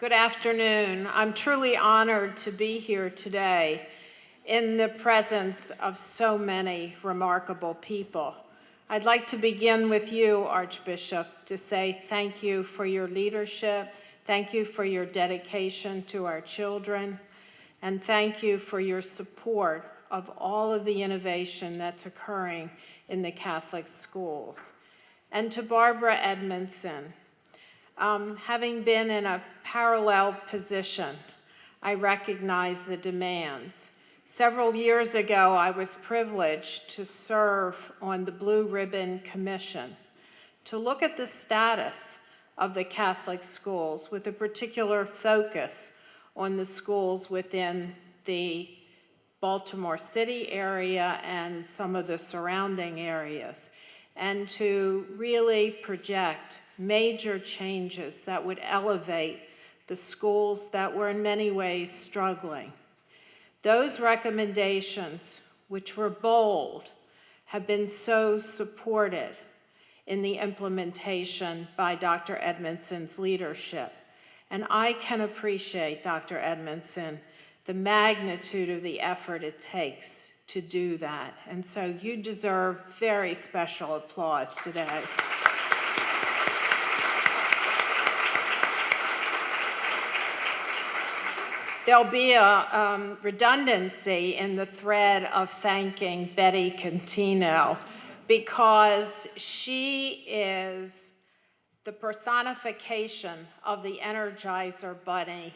Good afternoon. I'm truly honored to be here today in the presence of so many remarkable people. I'd like to begin with you, Archbishop, to say thank you for your leadership, thank you for your dedication to our children, and thank you for your support of all of the innovation that's occurring in the Catholic schools. And to Barbara Edmondson, having been in a parallel position, I recognize the demands. Several years ago, I was privileged to serve on the Blue Ribbon Commission to look at the status of the Catholic schools with a particular focus on the schools within the Baltimore City area and some of the surrounding areas, and to really project major changes that would elevate the schools that were in many ways struggling. Those recommendations, which were bold, have been so supported in the implementation by Dr. Edmondson's leadership. And I can appreciate, Dr. Edmondson, the magnitude of the effort it takes to do that. And so you deserve very special applause today. There'll be a redundancy in the thread of thanking Betty Contino, because she is the personification of the Energizer Bunny.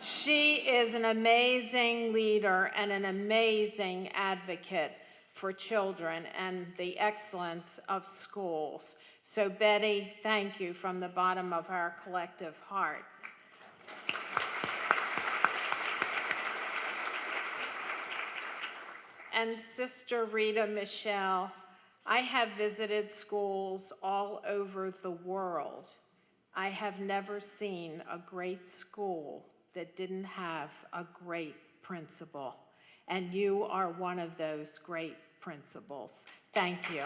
She is an amazing leader and an amazing advocate for children and the excellence of schools. So Betty, thank you from the bottom of our collective hearts. And Sister Rita Michelle, I have visited schools all over the world. I have never seen a great school that didn't have a great principal, and you are one of those great principals. Thank you.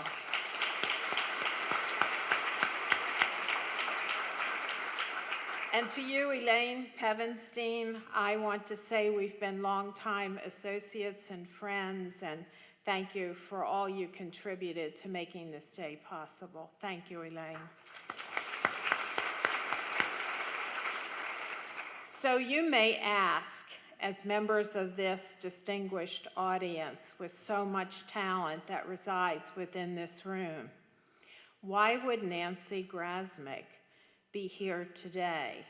And to you, Elaine Pevenstein, I want to say we've been longtime associates and friends, and thank you for all you contributed to making this day possible. Thank you, Elaine. So you may ask, as members of this distinguished audience with so much talent that resides within this room, why would Nancy Grasmick be here today?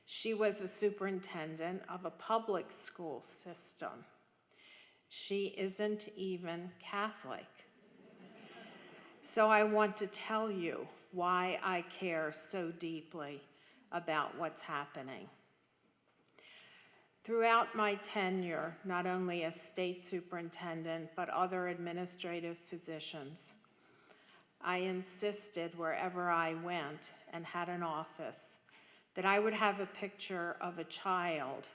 She was the superintendent of a public school system. She isn't even Catholic. So I want to tell you why I care so deeply about what's happening. Throughout my tenure, not only as state superintendent, but other administrative positions, I insisted wherever I went and had an office that I would have a picture of a child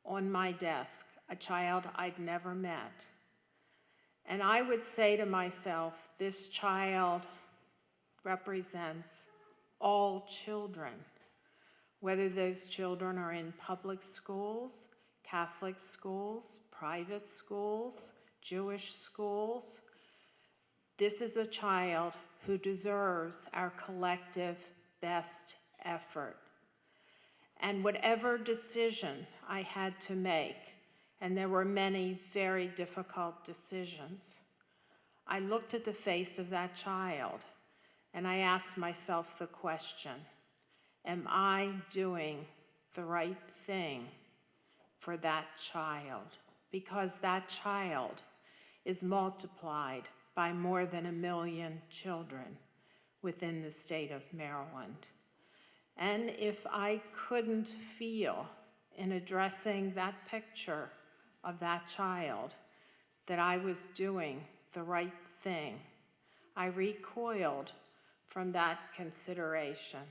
on my desk, a child I'd never met. And I would say to myself, this child represents all children, whether those children are in public schools, Catholic schools, private schools, Jewish schools. This is a child who deserves our collective best effort. And whatever decision I had to make, and there were many very difficult decisions, I looked at the face of that child and I asked myself the question, am I doing the right thing for that child? Because that child is multiplied by more than 1 million children within the state of Maryland. And if I couldn't feel in addressing that picture of that child that I was doing the right thing, I recoiled from that consideration.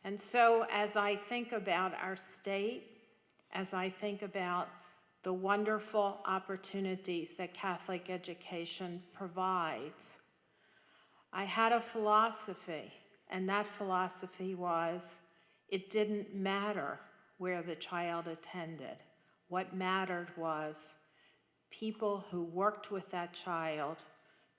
And so as I think about our state, as I think about the wonderful opportunities that Catholic education provides, I had a philosophy, and that philosophy was, it didn't matter where the child attended. What mattered was people who worked with that child,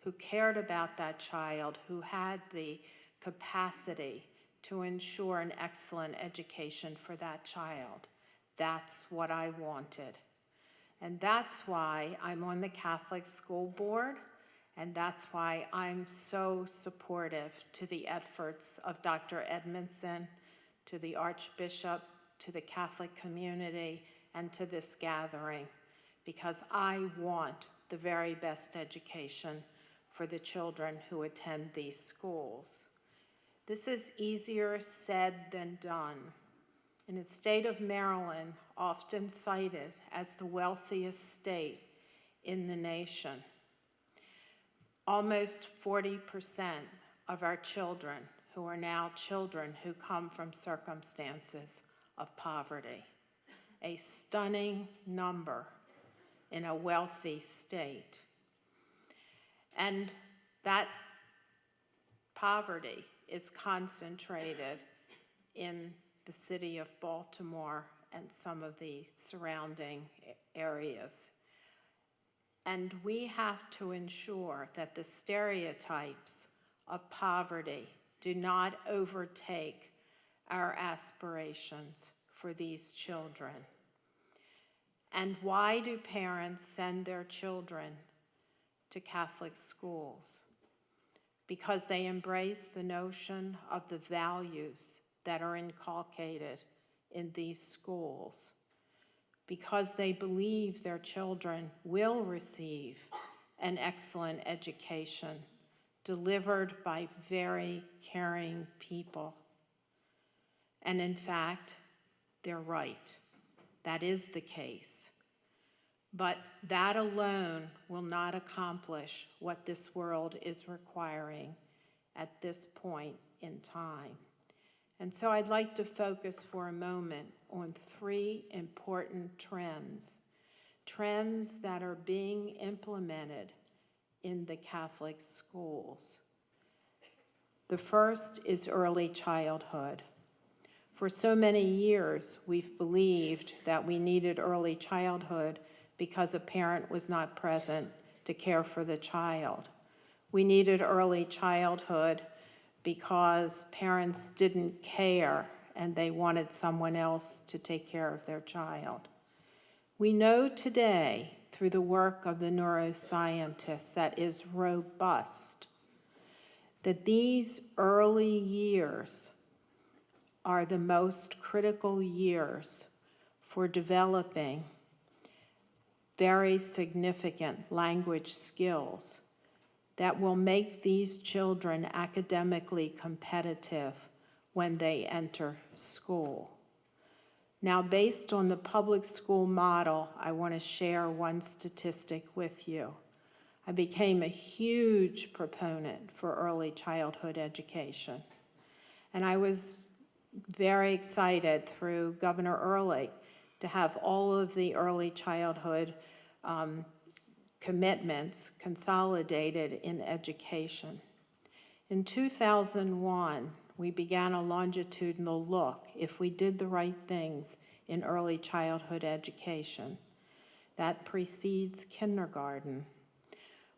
who cared about that child, who had the capacity to ensure an excellent education for that child. That's what I wanted. And that's why I'm on the Catholic School Board, and that's why I'm so supportive to the efforts of Dr. Edmondson, to the Archbishop, to the Catholic community, and to this gathering, because I want the very best education for the children who attend these schools. This is easier said than done. In the state of Maryland, often cited as the wealthiest state in the nation, almost 40% of our children who are now children who come from circumstances of poverty, a stunning number in a wealthy state. And that poverty is concentrated in the city of Baltimore and some of the surrounding areas. And we have to ensure that the stereotypes of poverty do not overtake our aspirations for these children. And why do parents send their children to Catholic schools? Because they embrace the notion of the values that are inculcated in these schools, because they believe their children will receive an excellent education delivered by very caring people. And in fact, they're right. That is the case. But that alone will not accomplish what this world is requiring at this point in time. And so I'd like to focus for a moment on three important trends that are being implemented in the Catholic schools. The first is early childhood. For so many years, we've believed that we needed early childhood because a parent was not present to care for the child. We needed early childhood because parents didn't care and they wanted someone else to take care of their child. We know today, through the work of the neuroscientists that is robust, that these early years are the most critical years for developing very significant language skills that will make these children academically competitive when they enter school. Now, based on the public school model, I want to share one statistic with you. I became a huge proponent for early childhood education. And I was very excited through Governor Early to have all of the early childhood commitments consolidated in education. In 2001, we began a longitudinal look if we did the right things in early childhood education. That precedes kindergarten.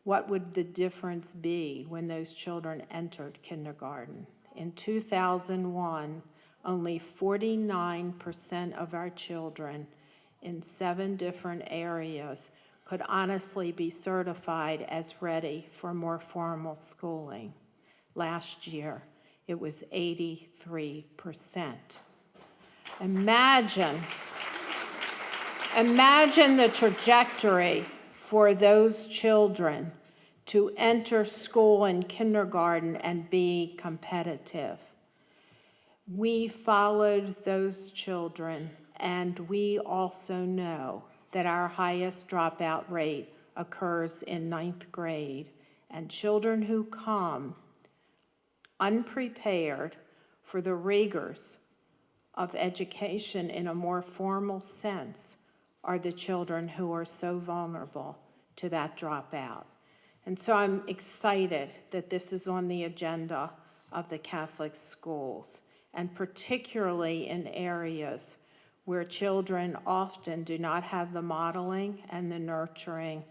What would the difference be when those children entered kindergarten? In 2001, only 49% of our children in 7 different areas could honestly be certified as ready for more formal schooling. Last year, it was 83%. Imagine the trajectory for those children to enter school in kindergarten and be competitive. We followed those children, and we also know that our highest dropout rate occurs in 9th grade, and children who come unprepared for the rigors of education in a more formal sense are the children who are so vulnerable to that dropout. And so I'm excited that this is on the agenda of the Catholic schools. and particularly in areas where children often do not have the modeling and the nurturing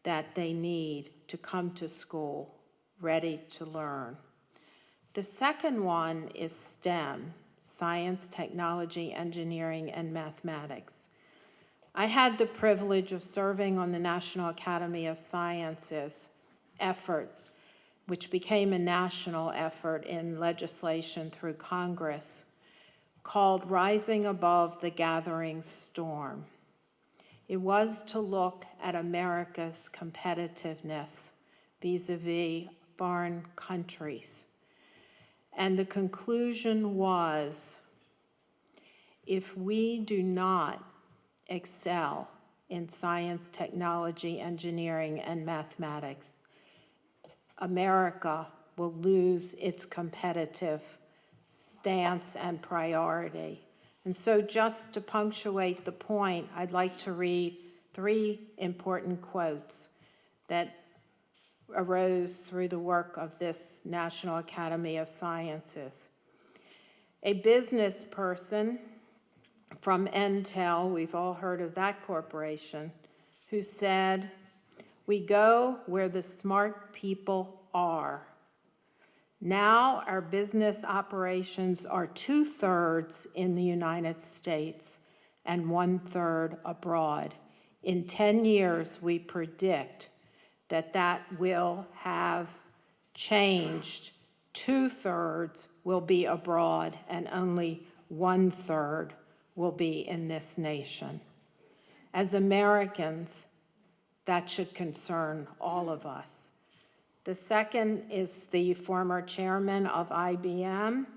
that they need to come to school ready to learn. The second one is STEM, science, technology, engineering, and mathematics. I had the privilege of serving on the National Academy of Sciences effort, which became a national effort in legislation through Congress, called Rising Above the Gathering Storm. It was to look at America's competitiveness vis-a-vis foreign countries. And the conclusion was, if we do not excel in science, technology, engineering, and mathematics, America will lose its competitive stance and priority. And so just to punctuate the point, I'd like to read 3 important quotes that arose through the work of this National Academy of Sciences. A business person from Intel, we've all heard of that corporation, who said, "We go where the smart people are." Now our business operations are 2/3 in the United States and 1/3 abroad. In 10 years, we predict that will have changed. 2/3 will be abroad and only 1/3 will be in this nation. As Americans, that should concern all of us. The second is the former chairman of IBM.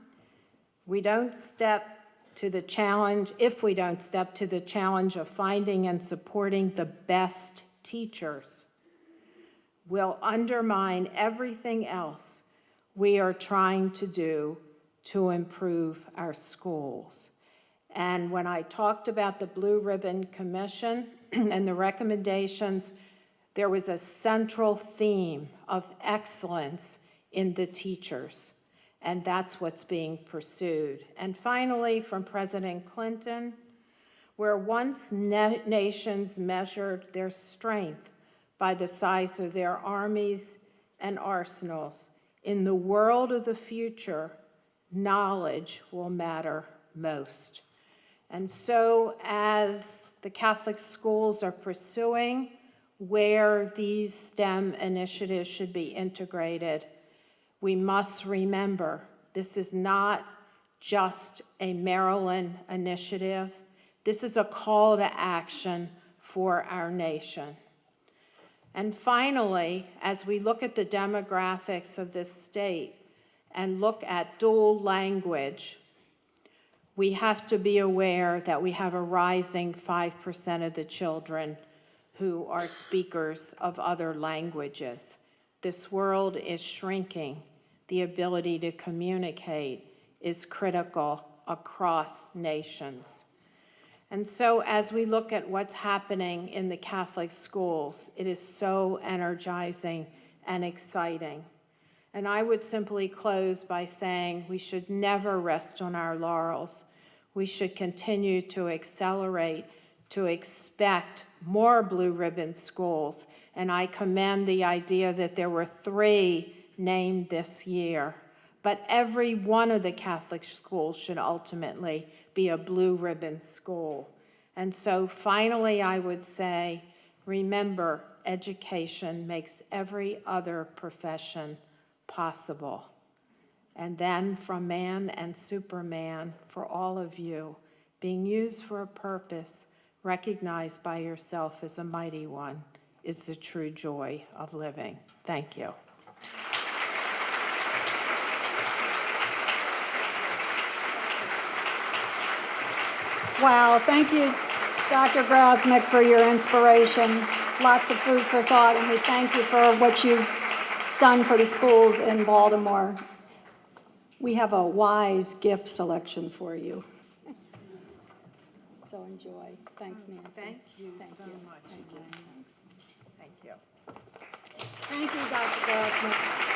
We don't step to the challenge, if we don't step to the challenge of finding and supporting the best teachers, we'll undermine everything else we are trying to do to improve our schools. And when I talked about the Blue Ribbon Commission and the recommendations, there was a central theme of excellence in the teachers, and that's what's being pursued. And finally, from President Clinton, where once nations measured their strength by the size of their armies and arsenals, in the world of the future, knowledge will matter most. And so as the Catholic schools are pursuing where these STEM initiatives should be integrated, we must remember this is not just a Maryland initiative. This is a call to action for our nation. And finally, as we look at the demographics of this state and look at dual language, we have to be aware that we have a rising 5% of the children who are speakers of other languages. This world is shrinking. The ability to communicate is critical across nations. And so as we look at what's happening in the Catholic schools, it is so energizing and exciting. And I would simply close by saying we should never rest on our laurels. We should continue to accelerate, to expect more Blue Ribbon schools. And I commend the idea that there were 3 named this year. But every one of the Catholic schools should ultimately be a Blue Ribbon school. And so finally, I would say, remember, education makes every other profession possible. And then from man and Superman, for all of you, being used for a purpose, recognized by yourself as a mighty one, is the true joy of living. Thank you. Wow, thank you, Dr. Grasmick, for your inspiration. Lots of food for thought, and we thank you for what you've done for the schools in Baltimore. We have a wise gift selection for you. So enjoy. Thanks, Nancy. Thank you so much. Thank you. Thank you. Thank you, Dr. Grasmick.